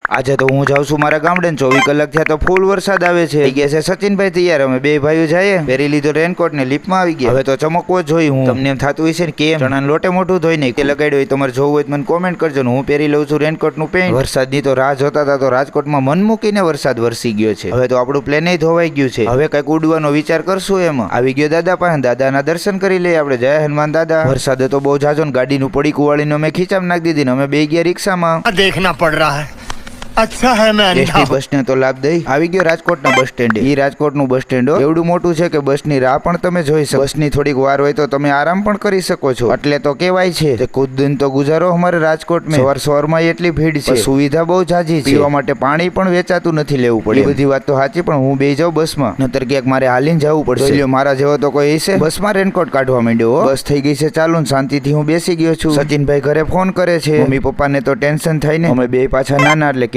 આજે તો હું જાઉં છું મારા ગામડે 24 કલાક થયા તો ફૂલ વરસાદ આવે છે. થઈ ગયા છે સચિનભાઈ તૈયાર. અમે બે ભાઈઓ જઈએ. પહેરી લીધો રેનકોટ ને લીપમાં આવી ગયા. હવે તો ચમકવો જ જોઈ હું. તમને એમ થતું હશે ને કેમ ચણાનો લોટે મોટું ધોઈ નહીં તે લગાડ્યો હોય તમારે જોવું હોય તો મને કોમેન્ટ કરજો ને હું પહેરી લઉં છું રેનકોટ નું પેન્ટ. વરસાદની તો રાહ જોતા હતા તો રાજકોટમાં મન મૂકીને વરસાદ વરસી ગયો છે. હવે તો આપણું પ્લેન ધોવાઈ ગયું છે. હવે કઈક ઉડવાનો વિચાર કરશું એમાં. આવી ગયો દાદા પાસે. દાદાના દર્શન કરી લઈએ આપણે. જય હનુમાન દાદા. વરસાદ તો બહુ જાજો ને ગાડીનું પડીકું વાળીને અમે ખીચામાં નાખી દીધી ને અમે બે ગયા રિક્ષામાં. देखना पड़ रहा है. अच्छा है मैं अंधा हूं. બસ ને તો લાભ દઈ આવી ગયો રાજકોટના બસ સ્ટેન્ડે. ઈ રાજકોટનું બસ સ્ટેન્ડ એવડું મોટું છે કે બસની રાહ પણ તમે જોઈ શકો. બસની થોડીક વાર હોય તો તમે આરામ પણ કરી શકો છો. એટલે તો કહેવાય છે કે કુછ દિન તો ગુજારો અમારે રાજકોટ में. સવારમાં એટલી ભીડ છે. સુવિધા બહુ જાજી છે. પીવા માટે પાણી પણ વેચાતું નથી લેવું પડે. એ બધી વાત તો સાચી પણ હું બે જાઉં બસમાં નતર ક્યાંક મારે હાલીને જવું પડશે. મારા જેવો તો કોઈ હશે. બસમાં રેનકોટ કાઢવા માંડ્યો. બસ થઈ ગઈ છે ચાલુ ને શાંતિથી હું બેસી ગયો છું. સચિનભાઈ ઘરે ફોન કરે છે. મમ્મી પપ્પાને તો ટેન્શન થાય ને. અમે બે પાછા નાના એટલે